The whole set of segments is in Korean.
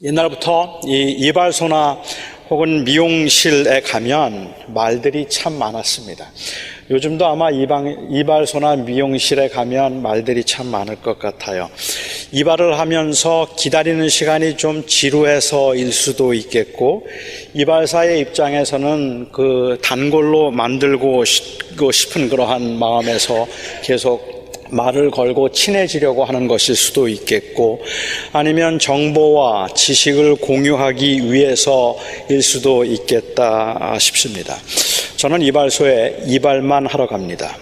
옛날부터 이 이발소나 혹은 미용실에 가면 말들이 참 많았습니다. 요즘도 아마 이발소나 미용실에 가면 말들이 참 많을 것 같아요. 이발을 하면서 기다리는 시간이 좀 지루해서일 수도 있겠고, 이발사의 입장에서는 그 단골로 만들고 싶은 그러한 마음에서 계속 말을 걸고 친해지려고 하는 것일 수도 있겠고, 아니면 정보와 지식을 공유하기 위해서일 수도 있겠다 싶습니다. 저는 이발소에 이발만 하러 갑니다.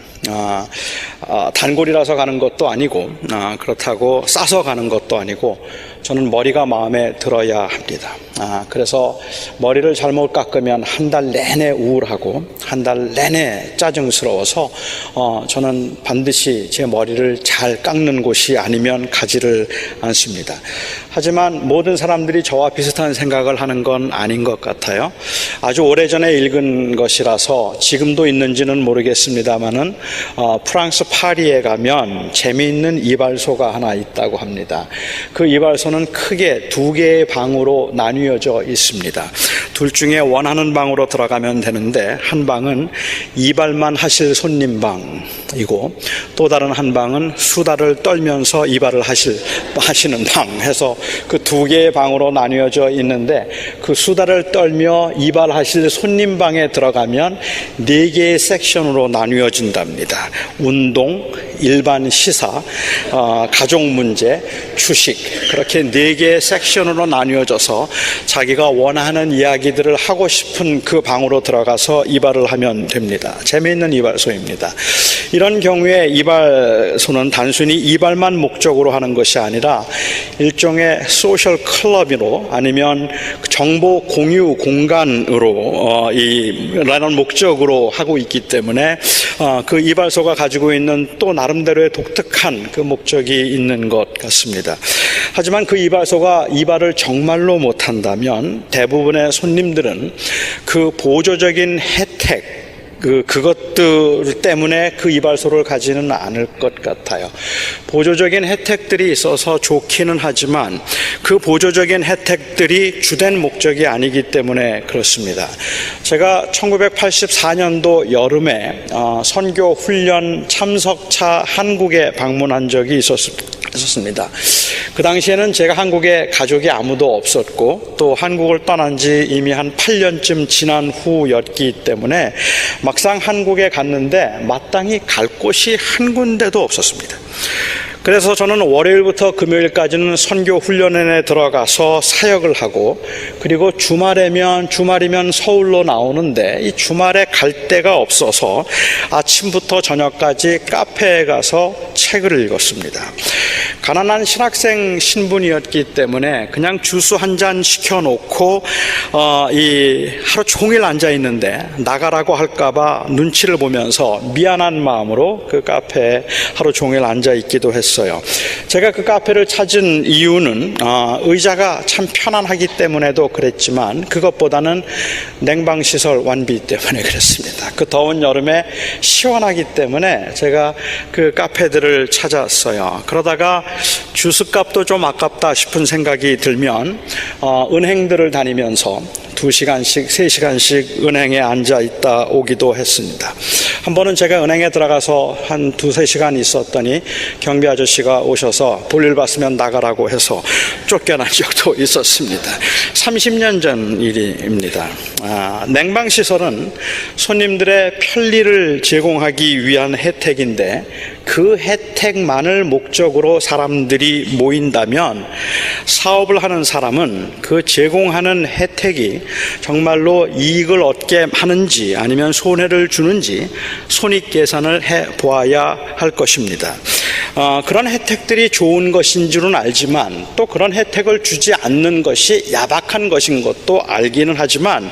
단골이라서 가는 것도 아니고, 그렇다고 싸서 가는 것도 아니고, 저는 머리가 마음에 들어야 합니다. 그래서 머리를 잘못 깎으면 한 달 내내 우울하고 한 달 내내 짜증스러워서 저는 반드시 제 머리를 잘 깎는 곳이 아니면 가지를 않습니다. 하지만 모든 사람들이 저와 비슷한 생각을 하는 건 아닌 것 같아요. 아주 오래전에 읽은 것이라서 지금도 있는지는 모르겠습니다만은 프랑스 파리에 가면 재미있는 이발소가 하나 있다고 합니다. 그 이발소는 크게 두 개의 방으로 나뉘어져 있습니다. 둘 중에 원하는 방으로 들어가면 되는데, 한 방은 이발만 하실 손님 방이고, 또 다른 한 방은 수다를 떨면서 이발을 하시는 방 해서 그 두 개의 방으로 나뉘어져 있는데, 그 수다를 떨며 이발하실 손님 방에 들어가면 네 개의 섹션으로 나뉘어진답니다. 운동, 일반 시사, 가족 문제, 주식, 그렇게 네 개의 섹션으로 나뉘어져서 자기가 원하는 이야기들을 하고 싶은 그 방으로 들어가서 이발을 하면 됩니다. 재미있는 이발소입니다. 이런 경우에 이발소는 단순히 이발만 목적으로 하는 것이 아니라 일종의 소셜 클럽으로, 아니면 정보 공유 공간으로 라는 목적으로 하고 있기 때문에 그 이발소가 가지고 있는 또 나름대로의 독특한 그 목적이 있는 것 같습니다. 하지만 그 이발소가 이발을 정말로 못한다면 대부분의 손님들은 그 보조적인 혜택, 그것들 때문에 그 이발소를 가지는 않을 것 같아요. 보조적인 혜택들이 있어서 좋기는 하지만 그 보조적인 혜택들이 주된 목적이 아니기 때문에 그렇습니다. 제가 1984년도 여름에 선교 훈련 참석차 한국에 방문한 적이 있었습니다. 그 당시에는 제가 한국에 가족이 아무도 없었고, 또 한국을 떠난 지 이미 한 8년쯤 지난 후였기 때문에 막상 한국에 갔는데 마땅히 갈 곳이 한 군데도 없었습니다. 그래서 저는 월요일부터 금요일까지는 선교 훈련에 들어가서 사역을 하고, 그리고 주말이면 서울로 나오는데 이 주말에 갈 데가 없어서 아침부터 저녁까지 카페에 가서 책을 읽었습니다. 가난한 신학생 신분이었기 때문에 그냥 주스 한 잔 시켜놓고 하루 종일 앉아 있는데 나가라고 할까봐 눈치를 보면서 미안한 마음으로 그 카페에 하루 종일 앉아 있기도 했어요. 제가 그 카페를 찾은 이유는 의자가 참 편안하기 때문에도 그랬지만, 그것보다는 냉방시설 완비 때문에 그랬습니다. 그 더운 여름에 시원하기 때문에 제가 그 카페들을 찾았어요. 그러다가 주스값도 좀 아깝다 싶은 생각이 들면 은행들을 다니면서 2시간씩 3시간씩 은행에 앉아 있다 오기도 했습니다. 한 번은 제가 은행에 들어가서 한 2-3시간 있었더니 경비 아저씨가 오셔서 볼일 봤으면 나가라고 해서 쫓겨난 적도 있었습니다. 30년 전 일입니다. 냉방시설은 손님들의 편리를 제공하기 위한 혜택인데, 그 혜택만을 목적으로 사람들이 모인다면 사업을 하는 사람은 그 제공하는 혜택이 정말로 이익을 얻게 하는지 아니면 손해를 주는지 손익계산을 해보아야 할 것입니다. 그런 혜택들이 좋은 것인 줄은 알지만, 또 그런 혜택을 주지 않는 것이 야박한 것인 것도 알기는 하지만,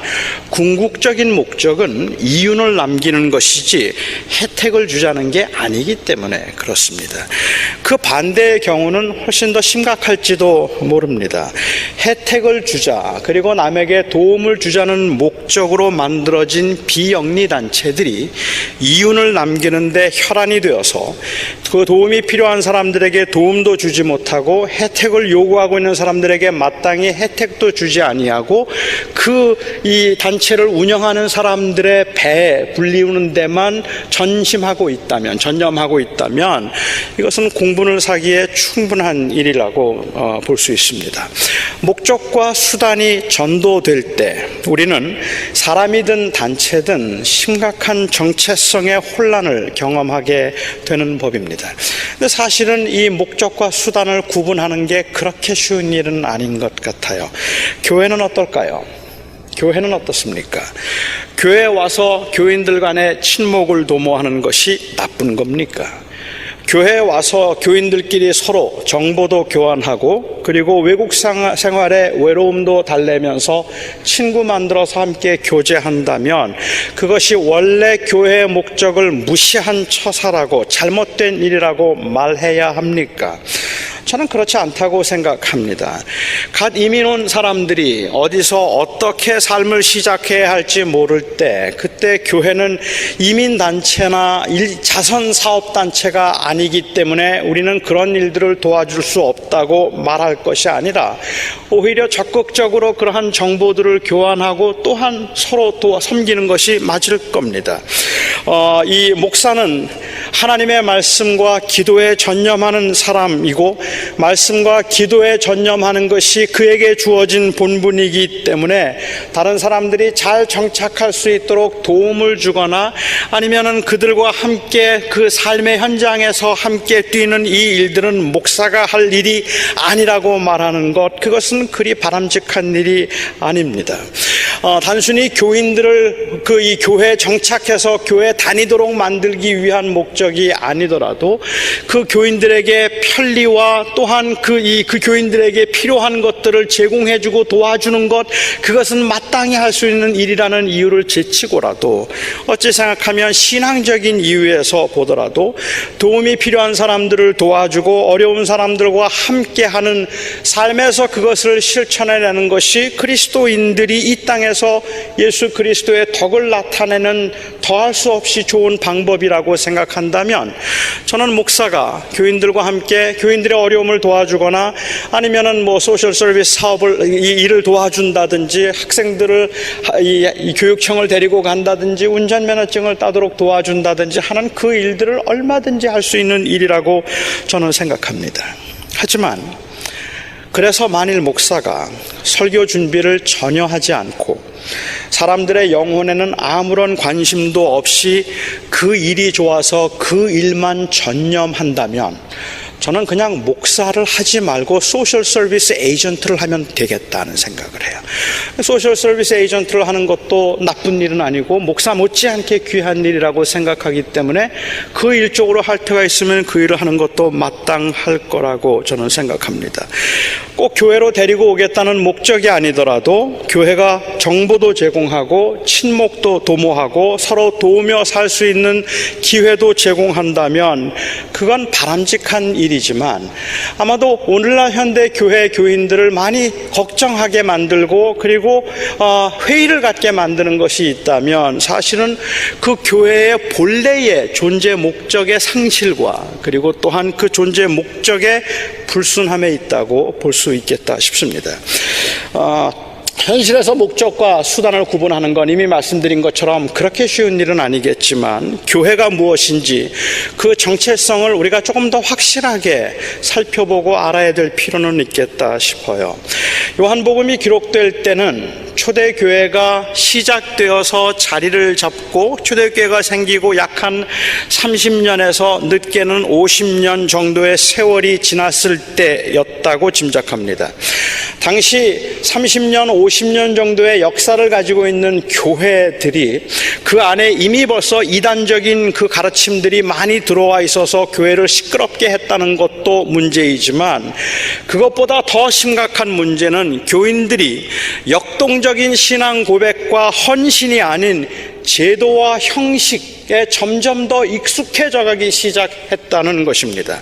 궁극적인 목적은 이윤을 남기는 것이지 혜택을 주자는 게 아니기 때문에 때문에 그렇습니다. 그 반대의 경우는 훨씬 더 심각할지도 모릅니다. 혜택을 주자, 그리고 남에게 도움을 주자는 목적으로 만들어진 비영리 단체들이 이윤을 남기는데 혈안이 되어서 그 도움이 필요한 사람들에게 도움도 주지 못하고 혜택을 요구하고 있는 사람들에게 마땅히 혜택도 주지 아니하고 이 단체를 운영하는 사람들의 배에 불리우는 데만 전념하고 있다면 이것은 공분을 사기에 충분한 일이라고 볼 수 있습니다. 목적과 수단이 전도될 때 우리는 사람이든 단체든 심각한 정체성의 혼란을 경험하게 되는 법입니다. 근데 사실은 이 목적과 수단을 구분하는 게 그렇게 쉬운 일은 아닌 것 같아요. 교회는 어떨까요? 교회는 어떻습니까? 교회에 와서 교인들 간의 친목을 도모하는 것이 나쁜 겁니까? 교회에 와서 교인들끼리 서로 정보도 교환하고 그리고 외국 생활에 외로움도 달래면서 친구 만들어서 함께 교제한다면 그것이 원래 교회의 목적을 무시한 처사라고 잘못된 일이라고 말해야 합니까? 저는 그렇지 않다고 생각합니다. 갓 이민 온 사람들이 어디서 어떻게 삶을 시작해야 할지 모를 때 그때 교회는 이민단체나 자선사업단체가 아니기 때문에 우리는 그런 일들을 도와줄 수 없다고 말할 것이 아니라 오히려 적극적으로 그러한 정보들을 교환하고 또한 서로 섬기는 것이 맞을 겁니다. 이 목사는 하나님의 말씀과 기도에 전념하는 사람이고 말씀과 기도에 전념하는 것이 그에게 주어진 본분이기 때문에 다른 사람들이 잘 정착할 수 있도록 도움을 주거나 아니면은 그들과 함께 그 삶의 현장에서 함께 뛰는 이 일들은 목사가 할 일이 아니라고 말하는 것, 그것은 그리 바람직한 일이 아닙니다. 단순히 교인들을 이 교회에 정착해서 교회에 다니도록 만들기 위한 목적이 아니더라도 그 교인들에게 편리와 또한 그 교인들에게 필요한 것들을 제공해주고 도와주는 것, 그것은 마땅히 할 수 있는 일이라는 이유를 제치고라도 어찌 생각하면 신앙적인 이유에서 보더라도 도움이 필요한 사람들을 도와주고 어려운 사람들과 함께하는 삶에서 그것을 실천해내는 것이 그리스도인들이 이 땅에서 예수 그리스도의 덕을 나타내는 더할 수 없이 좋은 방법이라고 생각한다면 저는 목사가 교인들과 함께 교인들의 어려움을 도와주거나 아니면은 소셜 서비스 이 일을 도와준다든지 학생들을 이 교육청을 데리고 간다든지 운전면허증을 따도록 도와준다든지 하는 그 일들을 얼마든지 할 수 있는 일이라고 저는 생각합니다. 하지만 그래서 만일 목사가 설교 준비를 전혀 하지 않고 사람들의 영혼에는 아무런 관심도 없이 그 일이 좋아서 그 일만 전념한다면 저는 그냥 목사를 하지 말고 소셜 서비스 에이전트를 하면 되겠다는 생각을 해요. 소셜 서비스 에이전트를 하는 것도 나쁜 일은 아니고 목사 못지않게 귀한 일이라고 생각하기 때문에 그 일 쪽으로 할 때가 있으면 그 일을 하는 것도 마땅할 거라고 저는 생각합니다. 꼭 교회로 데리고 오겠다는 목적이 아니더라도 교회가 정보도 제공하고 친목도 도모하고 서로 도우며 살 수 있는 기회도 제공한다면 그건 바람직한 일이지만 아마도 오늘날 현대 교회 교인들을 많이 걱정하게 만들고 그리고 회의를 갖게 만드는 것이 있다면 사실은 그 교회의 본래의 존재 목적의 상실과 그리고 또한 그 존재 목적의 불순함에 있다고 볼 수 있겠다 싶습니다. 현실에서 목적과 수단을 구분하는 건 이미 말씀드린 것처럼 그렇게 쉬운 일은 아니겠지만 교회가 무엇인지 그 정체성을 우리가 조금 더 확실하게 살펴보고 알아야 될 필요는 있겠다 싶어요. 요한복음이 기록될 때는 초대교회가 시작되어서 자리를 잡고 초대교회가 생기고 약 한 30년에서 늦게는 50년 정도의 세월이 지났을 때였다고 짐작합니다. 당시 30년, 50년 정도의 역사를 가지고 있는 교회들이 그 안에 이미 벌써 이단적인 그 가르침들이 많이 들어와 있어서 교회를 시끄럽게 했다는 것도 문제이지만 그것보다 더 심각한 문제는 교인들이 역동적인 신앙 고백과 헌신이 아닌 제도와 형식에 점점 더 익숙해져 가기 시작했다는 것입니다.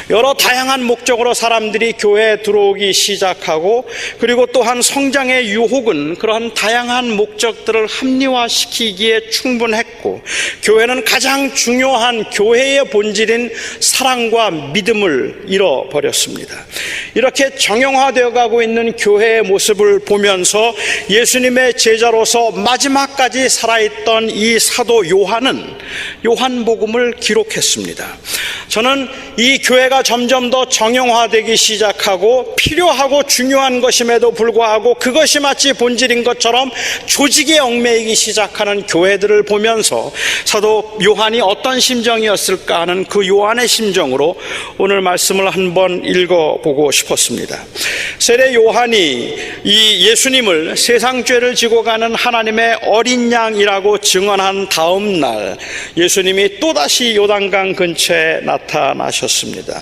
여러 다양한 목적으로 사람들이 교회에 들어오기 시작하고, 그리고 또한 성장의 유혹은 그러한 다양한 목적들을 합리화시키기에 충분했고, 교회는 가장 중요한 교회의 본질인 사랑과 믿음을 잃어버렸습니다. 이렇게 정형화되어 가고 있는 교회의 모습을 보면서 예수님의 제자로서 마지막까지 살아있던 이 사도 요한은 요한복음을 기록했습니다. 저는 이 교회가 점점 더 정형화되기 시작하고 필요하고 중요한 것임에도 불구하고 그것이 마치 본질인 것처럼 조직에 얽매이기 시작하는 교회들을 보면서 사도 요한이 어떤 심정이었을까 하는 그 요한의 심정으로 오늘 말씀을 한번 읽어보고 싶었습니다. 세례 요한이 이 예수님을 세상 죄를 지고 가는 하나님의 어린 양이라고 증언한 다음 날 예수님이 또다시 요단강 근처에 나타나셨습니다.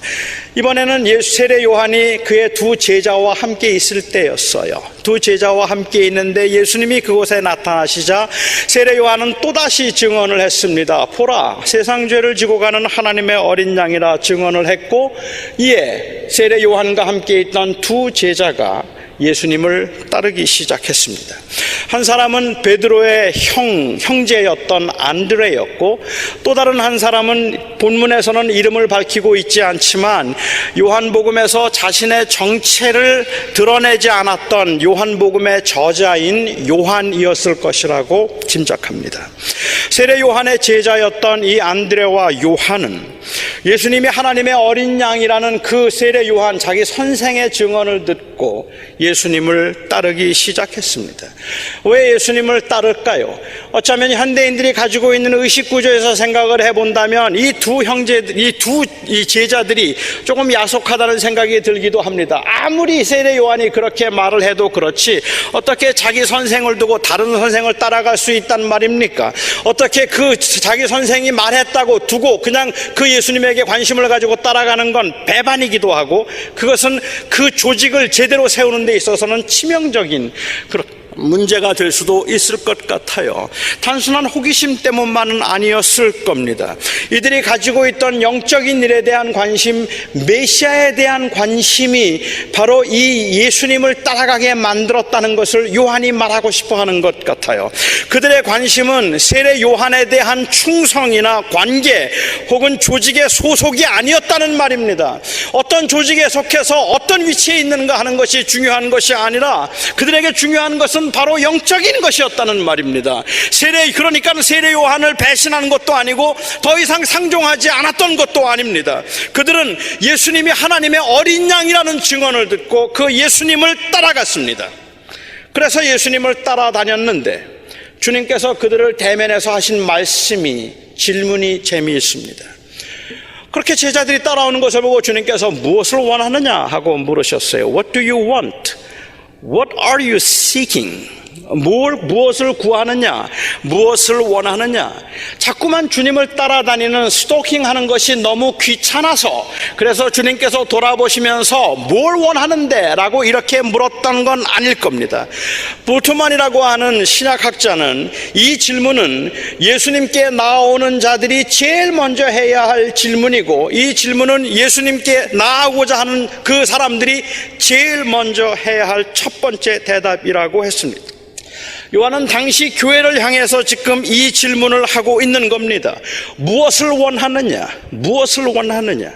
이번에는 세례 요한이 그의 두 제자와 함께 있을 때였어요. 두 제자와 함께 있는데 예수님이 그곳에 나타나시자 세례 요한은 또다시 증언을 했습니다. 보라, 세상 죄를 지고 가는 하나님의 어린 양이라 증언을 했고, 이에 세례 요한과 함께 있던 두 제자가 예수님을 따르기 시작했습니다. 한 사람은 베드로의 형제였던 안드레였고, 또 다른 한 사람은 본문에서는 이름을 밝히고 있지 않지만 요한복음에서 자신의 정체를 드러내지 않았던 요한복음의 저자인 요한이었을 것이라고 짐작합니다. 세례 요한의 제자였던 이 안드레와 요한은 예수님이 하나님의 어린 양이라는 그 세례 요한 자기 선생의 증언을 듣고 예수님을 따르기 시작했습니다. 왜 예수님을 따를까요? 어쩌면 현대인들이 가지고 있는 의식구조에서 생각을 해본다면 이 두 형제들, 이 제자들이 조금 야속하다는 생각이 들기도 합니다. 아무리 세례 요한이 그렇게 말을 해도 그렇지 어떻게 자기 선생을 두고 다른 선생을 따라갈 수 있단 말입니까? 어떻게 그 자기 선생이 말했다고 두고 그냥 그 예수님에게 관심을 가지고 따라가는 건 배반이기도 하고, 그것은 그 조직을 제대로 세우는 데 있어서는 치명적인 그런 문제가 될 수도 있을 것 같아요. 단순한 호기심 때문만은 아니었을 겁니다. 이들이 가지고 있던 영적인 일에 대한 관심, 메시아에 대한 관심이 바로 이 예수님을 따라가게 만들었다는 것을 요한이 말하고 싶어 하는 것 같아요. 그들의 관심은 세례 요한에 대한 충성이나 관계 혹은 조직의 소속이 아니었다는 말입니다. 어떤 조직에 속해서 어떤 위치에 있는가 하는 것이 중요한 것이 아니라 그들에게 중요한 것은 바로 영적인 것이었다는 말입니다. 그러니까 세례 요한을 배신하는 것도 아니고 더 이상 상종하지 않았던 것도 아닙니다. 그들은 예수님이 하나님의 어린 양이라는 증언을 듣고 그 예수님을 따라갔습니다. 그래서 예수님을 따라다녔는데 주님께서 그들을 대면해서 하신 질문이 재미있습니다. 그렇게 제자들이 따라오는 것을 보고 주님께서 무엇을 원하느냐 하고 물으셨어요. What do you want? What are you seeking? 무엇을 구하느냐, 무엇을 원하느냐. 자꾸만 주님을 따라다니는 스토킹하는 것이 너무 귀찮아서, 그래서 주님께서 돌아보시면서 뭘 원하는데? 라고 이렇게 물었던 건 아닐 겁니다. 볼트만이라고 하는 신약학자는 이 질문은 예수님께 나아오는 자들이 제일 먼저 해야 할 질문이고, 이 질문은 예수님께 나아오고자 하는 그 사람들이 제일 먼저 해야 할 첫 번째 대답이라고 했습니다. 요한은 당시 교회를 향해서 지금 이 질문을 하고 있는 겁니다. 무엇을 원하느냐? 무엇을 원하느냐?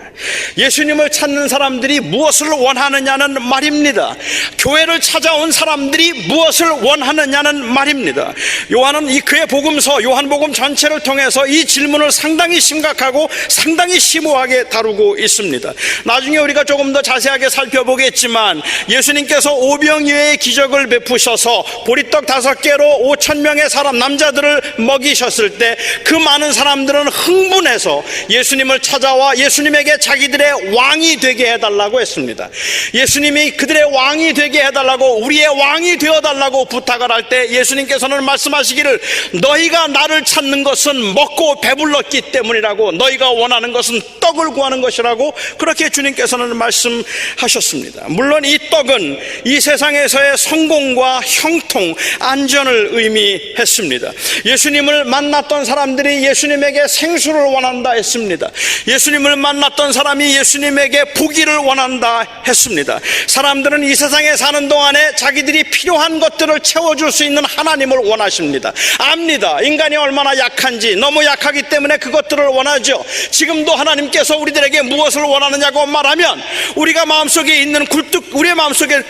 예수님을 찾는 사람들이 무엇을 원하느냐는 말입니다. 교회를 찾아온 사람들이 무엇을 원하느냐는 말입니다. 요한은 그의 복음서 요한복음 전체를 통해서 이 질문을 상당히 심각하고 상당히 심오하게 다루고 있습니다. 나중에 우리가 조금 더 자세하게 살펴보겠지만 예수님께서 오병이어의 기적을 베푸셔서 보리떡 5개로 5,000명의 사람 남자들을 먹이셨을 때 그 많은 사람들은 흥분해서 예수님을 찾아와 예수님에게 자기들의 왕이 되게 해달라고 했습니다. 예수님이 그들의 왕이 되게 해달라고, 우리의 왕이 되어달라고 부탁을 할 때 예수님께서는 말씀하시기를 너희가 나를 찾는 것은 먹고 배불렀기 때문이라고, 너희가 원하는 것은 떡을 구하는 것이라고 그렇게 주님께서는 말씀하셨습니다. 물론 이 떡은 이 세상에서의 성공과 형통, 안전, 반전을 의미했습니다. 예수님을 만났던 사람들이 예수님에게 생수를 원한다 했습니다. 예수님을 만났던 사람이 예수님에게 부귀를 원한다 했습니다. 사람들은 이 세상에 사는 동안에 자기들이 필요한 것들을 채워줄 수 있는 하나님을 원하십니다. 압니다. 인간이 얼마나 약한지. 너무 약하기 때문에 그것들을 원하죠. 지금도 하나님께서 우리들에게 무엇을 원하느냐고 말하면 우리가 마음속에 있는 우리의 마음속에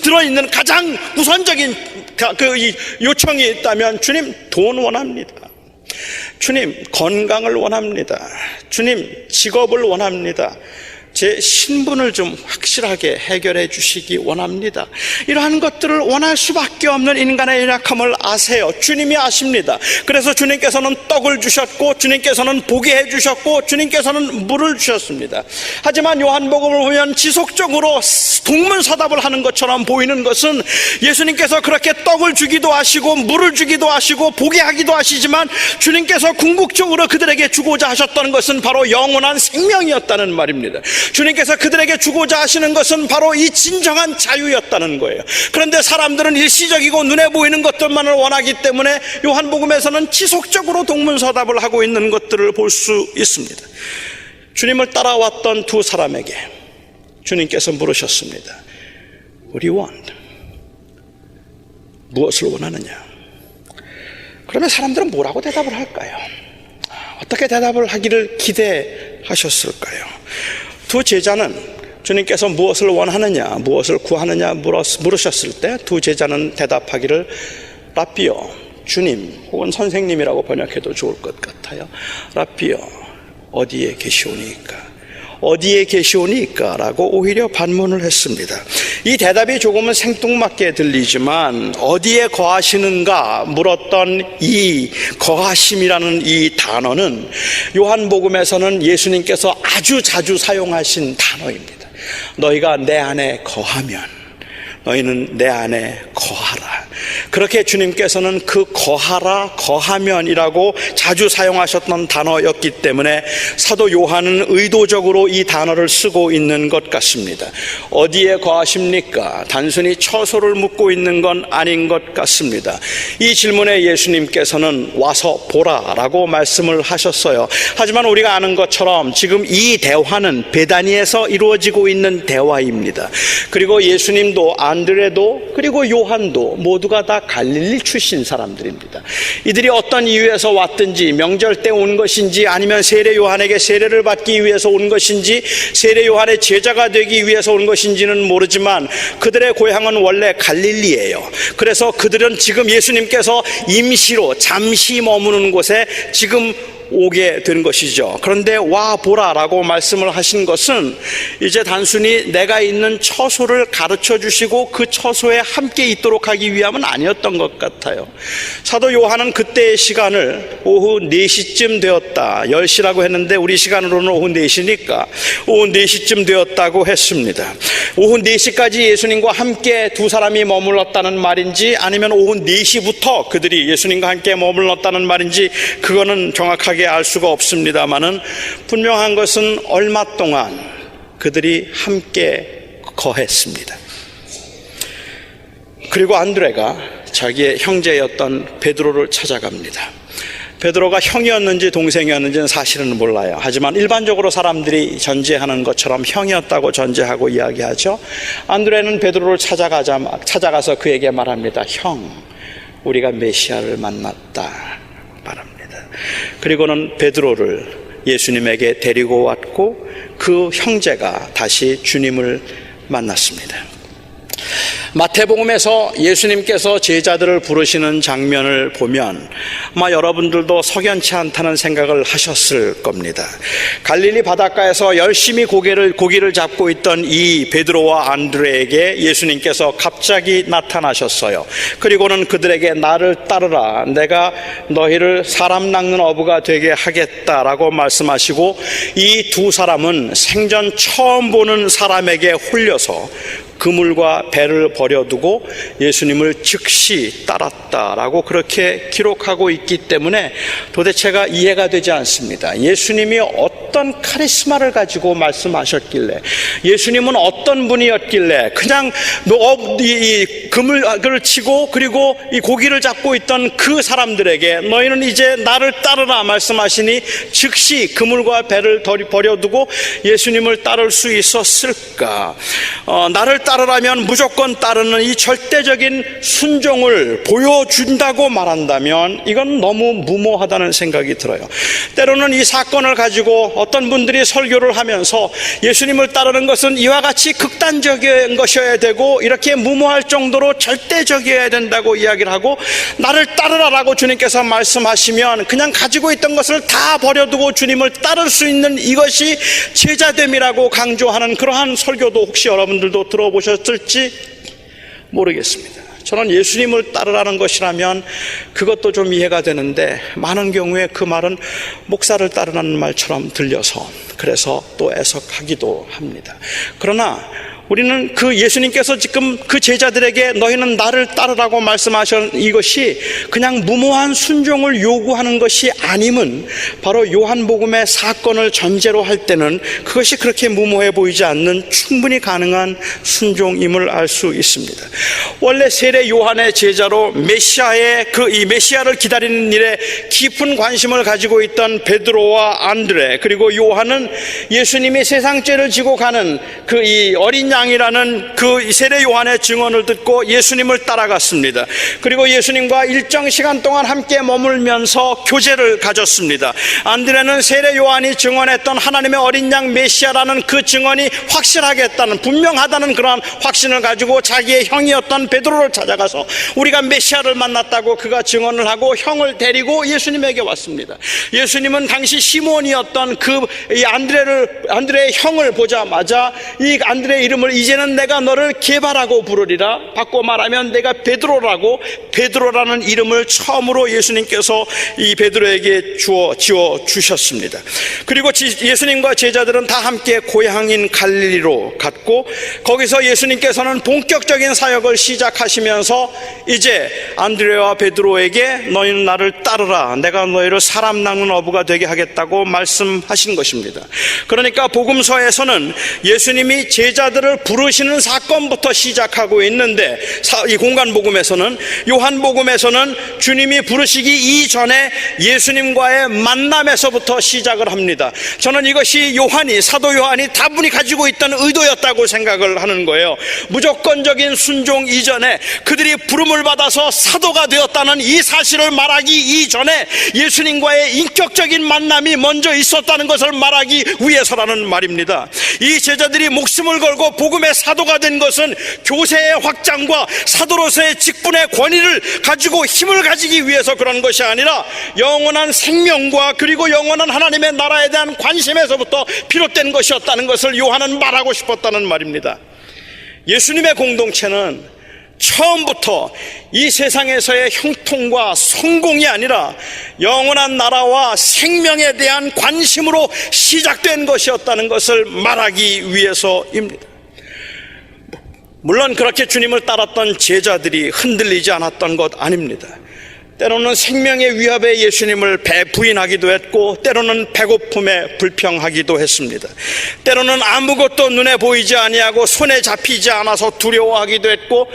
들어있는 가장 우선적인 이 요청이 있다면, 주님, 돈 원합니다. 주님, 건강을 원합니다. 주님, 직업을 원합니다. 제 신분을 좀 확실하게 해결해 주시기 원합니다. 이러한 것들을 원할 수밖에 없는 인간의 연약함을 아세요. 주님이 아십니다. 그래서 주님께서는 떡을 주셨고, 주님께서는 보게 해 주셨고, 주님께서는 물을 주셨습니다. 하지만 요한복음을 보면 지속적으로 동문서답을 하는 것처럼 보이는 것은, 예수님께서 그렇게 떡을 주기도 하시고 물을 주기도 하시고 보게 하기도 하시지만, 주님께서 궁극적으로 그들에게 주고자 하셨던 것은 바로 영원한 생명이었다는 말입니다. 주님께서 그들에게 주고자 하시는 것은 바로 이 진정한 자유였다는 거예요. 그런데 사람들은 일시적이고 눈에 보이는 것들만을 원하기 때문에 요한복음에서는 지속적으로 동문서답을 하고 있는 것들을 볼 수 있습니다. 주님을 따라왔던 두 사람에게 주님께서 물으셨습니다. What do you want? 무엇을 원하느냐? 그러면 사람들은 뭐라고 대답을 할까요? 어떻게 대답을 하기를 기대하셨을까요? 두 제자는 주님께서 무엇을 원하느냐, 무엇을 구하느냐 물으셨을 때 두 제자는 대답하기를 라삐요, 주님 혹은 선생님이라고 번역해도 좋을 것 같아요. 라삐요, 어디에 계시오니까? 어디에 계시오니까? 라고 오히려 반문을 했습니다. 이 대답이 조금은 생뚱맞게 들리지만, 어디에 거하시는가 물었던 이 거하심이라는 이 단어는 요한복음에서는 예수님께서 아주 자주 사용하신 단어입니다. 너희가 내 안에 거하면 너희는 내 안에 거하라. 그렇게 주님께서는 그 거하라, 거하면이라고 자주 사용하셨던 단어였기 때문에 사도 요한은 의도적으로 이 단어를 쓰고 있는 것 같습니다. 어디에 거하십니까? 단순히 처소를 묻고 있는 건 아닌 것 같습니다. 이 질문에 예수님께서는 와서 보라라고 말씀을 하셨어요. 하지만 우리가 아는 것처럼 지금 이 대화는 베다니에서 이루어지고 있는 대화입니다. 그리고 예수님도 안드레도 그리고 요한도 모두가 다 갈릴리 출신 사람들입니다. 이들이 어떤 이유에서 왔든지, 명절 때 온 것인지, 아니면 세례 요한에게 세례를 받기 위해서 온 것인지, 세례 요한의 제자가 되기 위해서 온 것인지는 모르지만 그들의 고향은 원래 갈릴리예요. 그래서 그들은 지금 예수님께서 임시로 잠시 머무는 곳에 지금 오게 된 것이죠. 그런데 와 보라라고 말씀을 하신 것은 이제 단순히 내가 있는 처소를 가르쳐 주시고 그 처소에 함께 있도록 하기 위함은 아니었던 것 같아요. 사도 요한은 그때의 시간을 오후 4시쯤 되었다, 10시라고 했는데 우리 시간으로는 오후 4시니까 오후 4시쯤 되었다고 했습니다. 오후 4시까지 예수님과 함께 두 사람이 머물렀다는 말인지, 아니면 오후 4시부터 그들이 예수님과 함께 머물렀다는 말인지 그거는 정확하게 알 수가 없습니다만은, 분명한 것은 얼마 동안 그들이 함께 거했습니다. 그리고 안드레가 자기의 형제였던 베드로를 찾아갑니다. 베드로가 형이었는지 동생이었는지는 사실은 몰라요. 하지만 일반적으로 사람들이 전제하는 것처럼 형이었다고 전제하고 이야기하죠. 안드레는 베드로를 찾아가서 그에게 말합니다. 형, 우리가 메시아를 만났다 말합니다. 그리고는 베드로를 예수님에게 데리고 왔고 그 형제가 다시 주님을 만났습니다. 마태복음에서 예수님께서 제자들을 부르시는 장면을 보면 아마 여러분들도 석연치 않다는 생각을 하셨을 겁니다. 갈릴리 바닷가에서 열심히 고기를 잡고 있던 이 베드로와 안드레에게 예수님께서 갑자기 나타나셨어요. 그리고는 그들에게 나를 따르라, 내가 너희를 사람 낚는 어부가 되게 하겠다라고 말씀하시고, 이 두 사람은 생전 처음 보는 사람에게 홀려서 그물과 배를 버려두고 예수님을 즉시 따랐다라고 그렇게 기록하고 있기 때문에 도대체가 이해가 되지 않습니다. 예수님이 어떤 카리스마를 가지고 말씀하셨길래, 예수님은 어떤 분이었길래 그냥 이 그물을 치고 그리고 이 고기를 잡고 있던 그 사람들에게 너희는 이제 나를 따르라 말씀하시니 즉시 그물과 배를 버려두고 예수님을 따를 수 있었을까? 나를 따르라면 무조건 따르는 이 절대적인 순종을 보여준다고 말한다면 이건 너무 무모하다는 생각이 들어요. 때로는 이 사건을 가지고 어떤 분들이 설교를 하면서 예수님을 따르는 것은 이와 같이 극단적인 것이어야 되고 이렇게 무모할 정도로 절대적이어야 된다고 이야기를 하고, 나를 따르라라고 주님께서 말씀하시면 그냥 가지고 있던 것을 다 버려두고 주님을 따를 수 있는 이것이 제자됨이라고 강조하는 그러한 설교도 혹시 여러분들도 들어보셨을지 모르겠습니다. 저는 예수님을 따르라는 것이라면 그것도 좀 이해가 되는데, 많은 경우에 그 말은 목사를 따르라는 말처럼 들려서 그래서 또 애석하기도 합니다. 그러나 우리는 그 예수님께서 지금 그 제자들에게 너희는 나를 따르라고 말씀하신 이것이 그냥 무모한 순종을 요구하는 것이 아님은 바로 요한복음의 사건을 전제로 할 때는 그것이 그렇게 무모해 보이지 않는 충분히 가능한 순종임을 알 수 있습니다. 원래 세례 요한의 제자로 메시아의 이 메시아를 기다리는 일에 깊은 관심을 가지고 있던 베드로와 안드레 그리고 요한은 예수님이 세상 죄를 지고 가는 그 이 어린 양이라는 그 세례 요한의 증언을 듣고 예수님을 따라갔습니다. 그리고 예수님과 일정 시간 동안 함께 머물면서 교제를 가졌습니다. 안드레는 세례 요한이 증언했던 하나님의 어린 양 메시아라는 그 증언이 확실하겠다는, 분명하다는 그러한 확신을 가지고 자기의 형이었던 베드로를 찾아가서 우리가 메시아를 만났다고 그가 증언을 하고 형을 데리고 예수님에게 왔습니다. 예수님은 당시 시몬이었던 그 이 안드레의 형을 보자마자 이 안드레의 이름을 이제는 내가 너를 게바라고 부르리라, 바꿔 말하면 내가 베드로라고, 베드로라는 이름을 처음으로 예수님께서 이 베드로에게 지어 주셨습니다. 그리고 예수님과 제자들은 다 함께 고향인 갈릴리로 갔고, 거기서 예수님께서는 본격적인 사역을 시작하시면서 이제 안드레와 베드로에게 너희는 나를 따르라, 내가 너희를 사람 낚는 어부가 되게 하겠다고 말씀하신 것입니다. 그러니까 복음서에서는 예수님이 제자들을 부르시는 사건부터 시작하고 있는데, 이 공간복음에서는, 요한복음에서는 주님이 부르시기 이전에 예수님과의 만남에서부터 시작을 합니다. 저는 이것이 사도 요한이 다분히 가지고 있던 의도였다고 생각을 하는 거예요. 무조건적인 순종 이전에 그들이 부름을 받아서 사도가 되었다는 이 사실을 말하기 이전에 예수님과의 인격적인 만남이 먼저 있었다는 것을 말하기 위해서라는 말입니다. 이 제자들이 목숨을 걸고 복음의 사도가 된 것은 교세의 확장과 사도로서의 직분의 권위를 가지고 힘을 가지기 위해서 그런 것이 아니라 영원한 생명과 그리고 영원한 하나님의 나라에 대한 관심에서부터 비롯된 것이었다는 것을 요한은 말하고 싶었다는 말입니다. 예수님의 공동체는 처음부터 이 세상에서의 형통과 성공이 아니라 영원한 나라와 생명에 대한 관심으로 시작된 것이었다는 것을 말하기 위해서입니다. 물론 그렇게 주님을 따랐던 제자들이 흔들리지 않았던 것 아닙니다. 때로는 생명의 위협에 예수님을 부인하기도 했고, 때로는 배고픔에 불평하기도 했습니다. 때로는 아무것도 눈에 보이지 아니하고 손에 잡히지 않아서 두려워하기도 했고,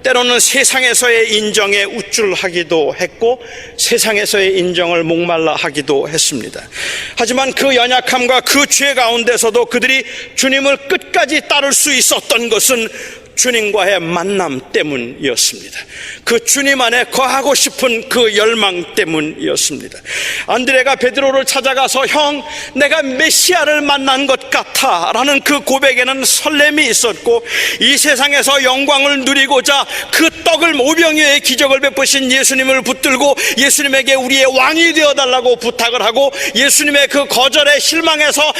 때로는 세상에서의 인정에 우쭐하기도 했고, 세상에서의 인정을 목말라 하기도 했습니다. 하지만 그 연약함과 그 죄 가운데서도 그들이 주님을 끝까지 따를 수 있었던 것은 주님과의 만남 때문이었습니다. 그 주님 안에 거하고 싶은 그 열망 때문이었습니다. 안드레가 베드로를 찾아가서 형, 내가 메시아를 만난 것 같아 라는 그 고백에는 설렘이 있었고, 이 세상에서 영광을 누리고자 그 떡을 오병이어의 기적을 베푸신 예수님을 붙들고 예수님에게 우리의 왕이 되어달라고 부탁을 하고, 예수님의 그 거절에 실망해서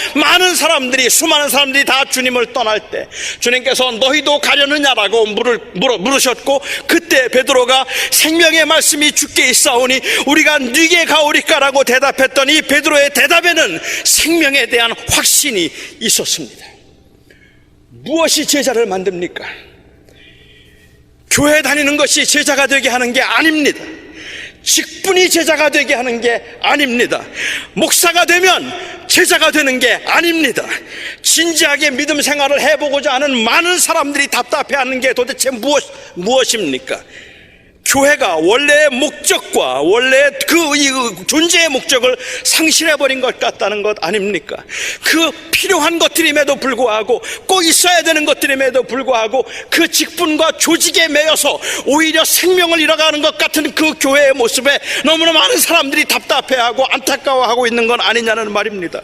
수많은 사람들이 다 주님을 떠날 때 주님께서 너희도 가려느냐라고 물으셨고, 그때 베드로가 생명의 말씀이 주께 있사오니 우리가 네게 가오리까라고 대답했더니 이 베드로의 대답에는 생명에 대한 확신이 있었습니다. 무엇이 제자를 만듭니까? 교회 다니는 것이 제자가 되게 하는 게 아닙니다. 직분이 제자가 되게 하는 게 아닙니다. 목사가 되면 제자가 되는 게 아닙니다. 진지하게 믿음 생활을 해보고자 하는 많은 사람들이 답답해하는 게 도대체 무엇입니까? 교회가 원래의 목적과 원래 그 존재의 목적을 상실해버린 것 같다는 것 아닙니까? 그 필요한 것들임에도 불구하고, 꼭 있어야 되는 것들임에도 불구하고 그 직분과 조직에 매여서 오히려 생명을 잃어가는 것 같은 그 교회의 모습에 너무나 많은 사람들이 답답해하고 안타까워하고 있는 건 아니냐는 말입니다.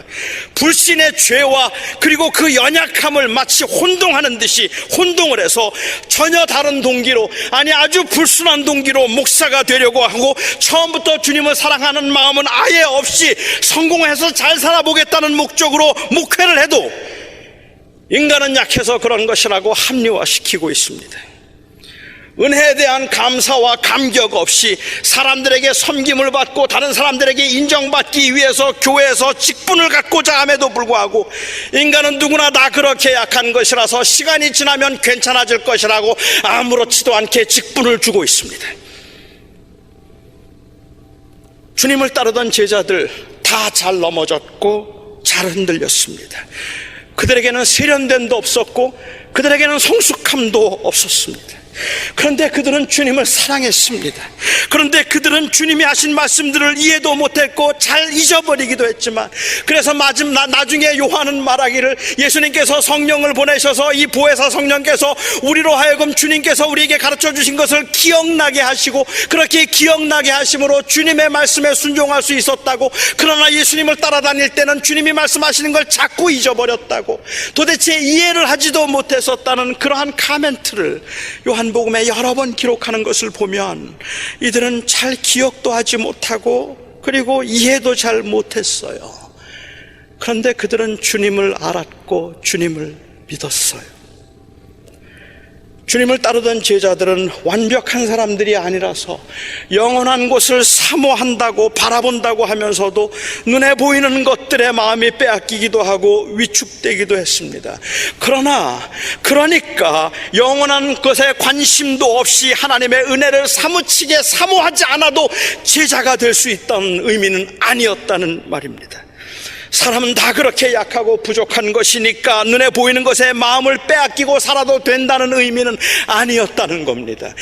불신의 죄와 그리고 그 연약함을 마치 혼동하는 듯이 혼동을 해서 전혀 다른 동기로, 아니 아주 불순한 동기로 목사가 되려고 하고, 처음부터 주님을 사랑하는 마음은 아예 없이 성공해서 잘 살아보겠다는 목적으로 목회를 해도 인간은 약해서 그런 것이라고 합리화시키고 있습니다. 은혜에 대한 감사와 감격 없이 사람들에게 섬김을 받고 다른 사람들에게 인정받기 위해서 교회에서 직분을 갖고자 함에도 불구하고 인간은 누구나 다 그렇게 약한 것이라서 시간이 지나면 괜찮아질 것이라고 아무렇지도 않게 직분을 주고 있습니다. 주님을 따르던 제자들 다 잘 넘어졌고 잘 흔들렸습니다. 그들에게는 세련됨도 없었고 그들에게는 성숙함도 없었습니다. 그런데 그들은 주님을 사랑했습니다. 그런데 그들은 주님이 하신 말씀들을 이해도 못했고 잘 잊어버리기도 했지만, 그래서 나중에 요한은 말하기를, 예수님께서 성령을 보내셔서 이 보혜사 성령께서 우리로 하여금 주님께서 우리에게 가르쳐 주신 것을 기억나게 하시고, 그렇게 기억나게 하심으로 주님의 말씀에 순종할 수 있었다고, 그러나 예수님을 따라다닐 때는 주님이 말씀하시는 걸 자꾸 잊어버렸다고, 도대체 이해를 하지도 못했었다는 그러한 카멘트를 요한복음에 여러 번 기록하는 것을 보면 이들은 잘 기억도 하지 못하고 그리고 이해도 잘 못했어요. 그런데 그들은 주님을 알았고 주님을 믿었어요. 주님을 따르던 제자들은 완벽한 사람들이 아니라서 영원한 곳을 사모한다고 바라본다고 하면서도 눈에 보이는 것들에 마음이 빼앗기기도 하고 위축되기도 했습니다. 그러니까 영원한 것에 관심도 없이 하나님의 은혜를 사무치게 사모하지 않아도 제자가 될 수 있다는 의미는 아니었다는 말입니다. 사람은 다 그렇게 약하고 부족한 것이니까 눈에 보이는 것에 마음을 빼앗기고 살아도 된다는 의미는 아니었다는 겁니다.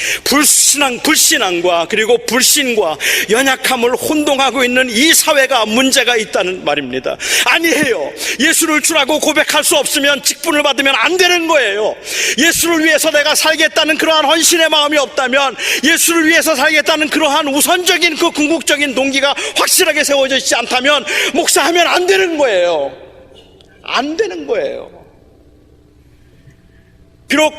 불신앙과 그리고 불신과 연약함을 혼동하고 있는 이 사회가 문제가 있다는 말입니다. 아니에요. 예수를 주라고 고백할 수 없으면 직분을 받으면 안 되는 거예요. 예수를 위해서 내가 살겠다는 그러한 헌신의 마음이 없다면, 예수를 위해서 살겠다는 그러한 우선적인 그 궁극적인 동기가 확실하게 세워져 있지 않다면 목사하면 안 되는 거예요. 안 되는 거예요. 비록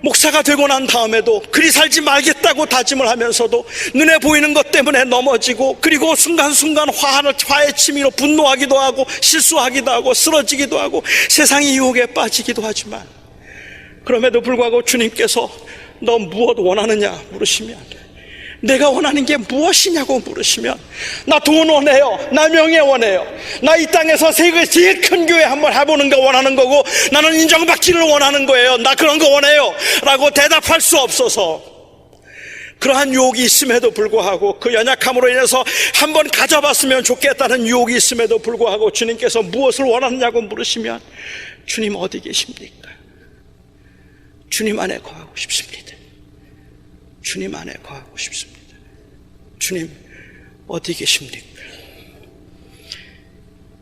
목사가 되고 난 다음에도 그리 살지 말겠다고 다짐을 하면서도 눈에 보이는 것 때문에 넘어지고, 그리고 순간순간 화의 치밀어 분노하기도 하고 실수하기도 하고 쓰러지기도 하고 세상의 유혹에 빠지기도 하지만, 그럼에도 불구하고 주님께서 너 무엇 원하느냐 물으시면, 내가 원하는 게 무엇이냐고 물으시면, 나 돈 원해요. 나 명예 원해요. 나 이 땅에서 세계 제일 큰 교회 한번 해보는 거 원하는 거고, 나는 인정받기를 원하는 거예요. 나 그런 거 원해요 라고 대답할 수 없어서, 그러한 유혹이 있음에도 불구하고, 그 연약함으로 인해서 한번 가져봤으면 좋겠다는 유혹이 있음에도 불구하고 주님께서 무엇을 원하느냐고 물으시면, 주님 어디 계십니까? 주님 안에 거하고 싶습니다. 주님 안에 거하고 싶습니다. 주님 어디 계십니까?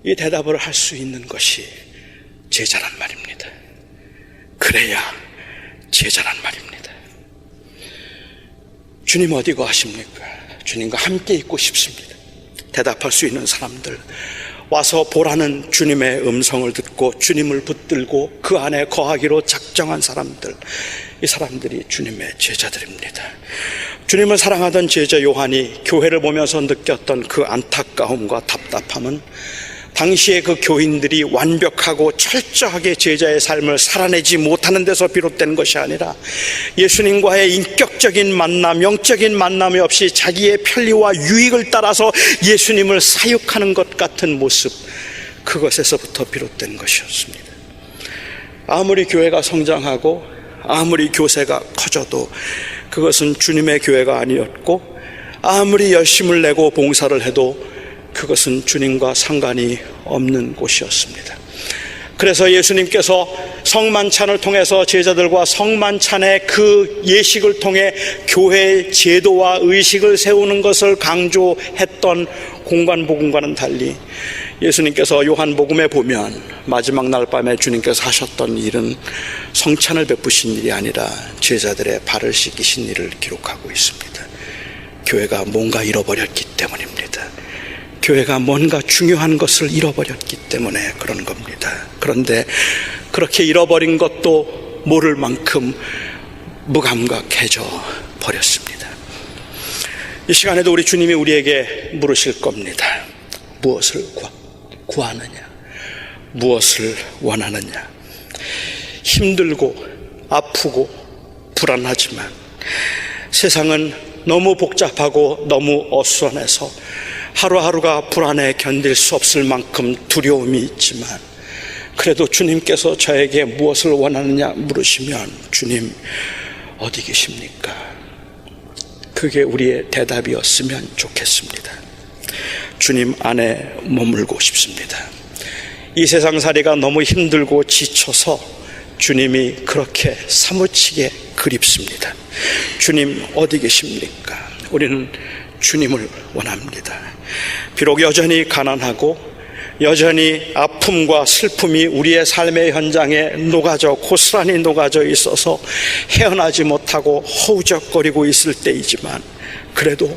이 대답을 할 수 있는 것이 제자란 말입니다. 그래야 제자란 말입니다. 주님 어디 거하십니까? 주님과 함께 있고 싶습니다. 대답할 수 있는 사람들, 와서 보라는 주님의 음성을 듣고 주님을 붙들고 그 안에 거하기로 작정한 사람들, 이 사람들이 주님의 제자들입니다. 주님을 사랑하던 제자 요한이 교회를 보면서 느꼈던 그 안타까움과 답답함은 당시에 그 교인들이 완벽하고 철저하게 제자의 삶을 살아내지 못하는 데서 비롯된 것이 아니라, 예수님과의 인격적인 만남, 영적인 만남이 없이 자기의 편리와 유익을 따라서 예수님을 사육하는 것 같은 모습, 그것에서부터 비롯된 것이었습니다. 아무리 교회가 성장하고 아무리 교세가 커져도 그것은 주님의 교회가 아니었고, 아무리 열심을 내고 봉사를 해도 그것은 주님과 상관이 없는 곳이었습니다. 그래서 예수님께서 성만찬을 통해서 제자들과 성만찬의 그 예식을 통해 교회의 제도와 의식을 세우는 것을 강조했던 공관복음과는 달리, 예수님께서 요한복음에 보면 마지막 날 밤에 주님께서 하셨던 일은 성찬을 베푸신 일이 아니라 제자들의 발을 씻기신 일을 기록하고 있습니다. 교회가 뭔가 잃어버렸기 때문입니다. 교회가 뭔가 중요한 것을 잃어버렸기 때문에 그런 겁니다. 그런데 그렇게 잃어버린 것도 모를 만큼 무감각해져 버렸습니다. 이 시간에도 우리 주님이 우리에게 물으실 겁니다. 무엇을 구하느냐? 무엇을 원하느냐? 힘들고 아프고 불안하지만, 세상은 너무 복잡하고 너무 어수선해서 하루하루가 불안해 견딜 수 없을 만큼 두려움이 있지만, 그래도 주님께서 저에게 무엇을 원하느냐 물으시면, 주님 어디 계십니까? 그게 우리의 대답이었으면 좋겠습니다. 주님 안에 머물고 싶습니다. 이 세상살이가 너무 힘들고 지쳐서 주님이 그렇게 사무치게 그립습니다. 주님 어디 계십니까? 우리는 주님을 원합니다. 비록 여전히 가난하고 여전히 아픔과 슬픔이 우리의 삶의 현장에 고스란히 녹아져 있어서 헤어나지 못하고 허우적거리고 있을 때이지만, 그래도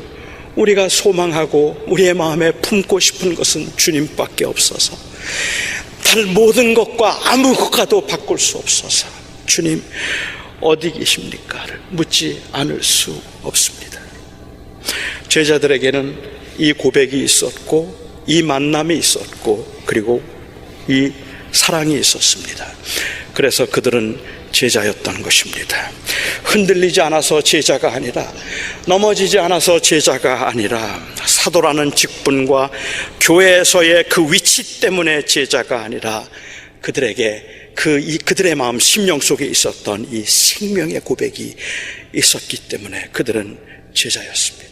우리가 소망하고 우리의 마음에 품고 싶은 것은 주님밖에 없어서, 다른 모든 것과 아무 것과도 바꿀 수 없어서 주님 어디 계십니까를 묻지 않을 수 없습니다. 제자들에게는 이 고백이 있었고, 이 만남이 있었고, 그리고 이 사랑이 있었습니다. 그래서 그들은 제자였던 것입니다. 흔들리지 않아서 제자가 아니라, 넘어지지 않아서 제자가 아니라, 사도라는 직분과 교회에서의 그 위치 때문에 제자가 아니라, 그들의 마음 심령 속에 있었던 이 생명의 고백이 있었기 때문에 그들은 제자였습니다.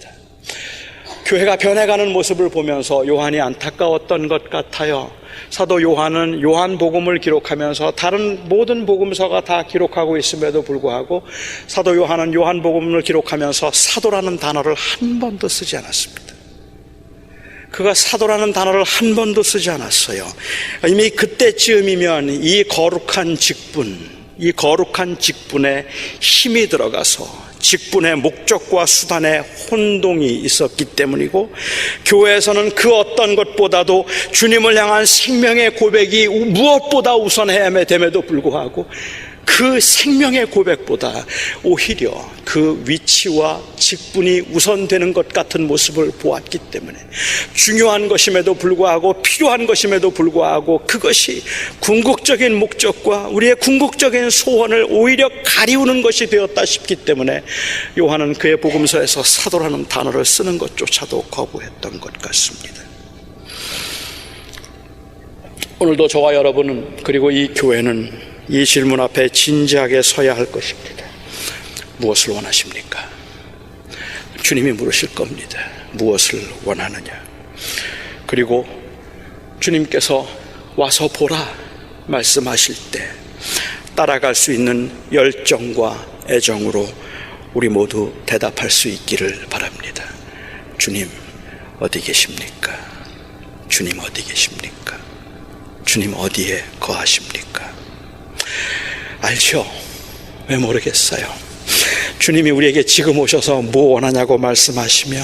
교회가 변해가는 모습을 보면서 요한이 안타까웠던 것 같아요. 사도 요한은 요한복음을 기록하면서 다른 모든 복음서가 다 기록하고 있음에도 불구하고, 사도 요한은 요한복음을 기록하면서 사도라는 단어를 한 번도 쓰지 않았습니다. 그가 사도라는 단어를 한 번도 쓰지 않았어요. 이미 그때쯤이면 이 거룩한 직분에 힘이 들어가서 직분의 목적과 수단에 혼동이 있었기 때문이고, 교회에서는 그 어떤 것보다도 주님을 향한 생명의 고백이 무엇보다 우선해야 됨에도 불구하고, 그 생명의 고백보다 오히려 그 위치와 직분이 우선되는 것 같은 모습을 보았기 때문에, 중요한 것임에도 불구하고 필요한 것임에도 불구하고 그것이 궁극적인 목적과 우리의 궁극적인 소원을 오히려 가리우는 것이 되었다 싶기 때문에 요한은 그의 복음서에서 사도라는 단어를 쓰는 것조차도 거부했던 것 같습니다. 오늘도 저와 여러분은, 그리고 이 교회는 이 질문 앞에 진지하게 서야 할 것입니다. 무엇을 원하십니까? 주님이 물으실 겁니다. 무엇을 원하느냐? 그리고 주님께서 와서 보라 말씀하실 때 따라갈 수 있는 열정과 애정으로 우리 모두 대답할 수 있기를 바랍니다. 주님 어디 계십니까? 주님 어디 계십니까? 주님 어디에 거하십니까? 알죠? 왜 모르겠어요? 주님이 우리에게 지금 오셔서 뭐 원하냐고 말씀하시면,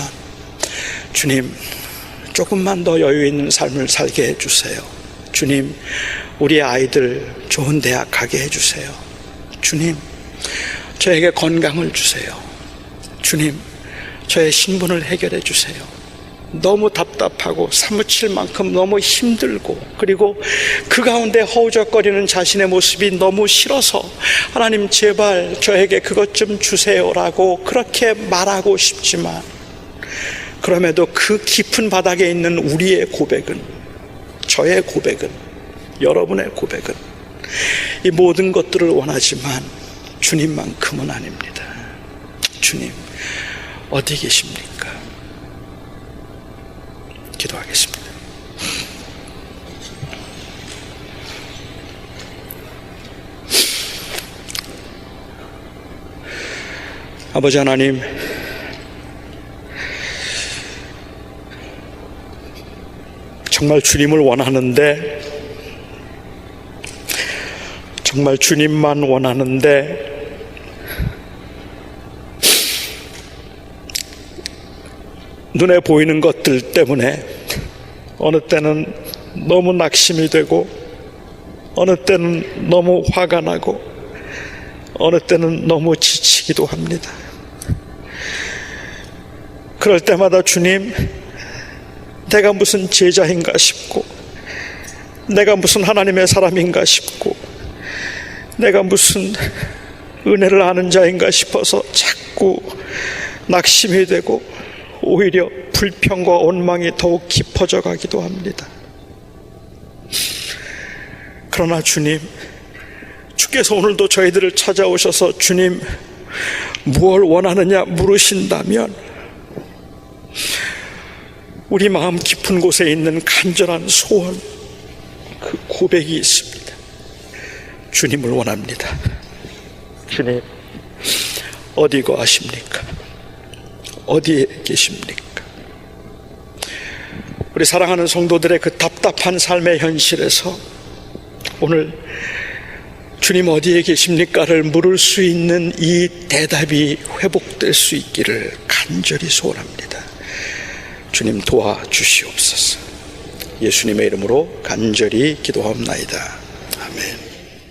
주님 조금만 더 여유 있는 삶을 살게 해주세요. 주님 우리 아이들 좋은 대학 가게 해주세요. 주님 저에게 건강을 주세요. 주님 저의 신분을 해결해 주세요. 너무 답답하고 사무칠 만큼 너무 힘들고, 그리고 그 가운데 허우적거리는 자신의 모습이 너무 싫어서 하나님 제발 저에게 그것 좀 주세요라고 그렇게 말하고 싶지만, 그럼에도 그 깊은 바닥에 있는 우리의 고백은, 저의 고백은, 여러분의 고백은 이 모든 것들을 원하지만 주님만큼은 아닙니다. 주님, 어디 계십니까? 기도하겠습니다. 아버지 하나님, 정말 주님을 원하는데, 정말 주님만 원하는데, 눈에 보이는 것들 때문에 어느 때는 너무 낙심이 되고, 어느 때는 너무 화가 나고, 어느 때는 너무 지치기도 합니다. 그럴 때마다 주님, 내가 무슨 제자인가 싶고, 내가 무슨 하나님의 사람인가 싶고, 내가 무슨 은혜를 아는 자인가 싶어서 자꾸 낙심이 되고 오히려 불평과 원망이 더욱 깊어져 가기도 합니다. 그러나 주님, 주께서 오늘도 저희들을 찾아오셔서 주님, 무엇을 원하느냐 물으신다면 우리 마음 깊은 곳에 있는 간절한 소원, 그 고백이 있습니다. 주님을 원합니다. 주님, 어디 거하십니까? 어디에 계십니까? 우리 사랑하는 성도들의 그 답답한 삶의 현실에서 오늘 주님 어디에 계십니까를 물을 수 있는 이 대답이 회복될 수 있기를 간절히 소원합니다. 주님 도와주시옵소서. 예수님의 이름으로 간절히 기도하옵나이다.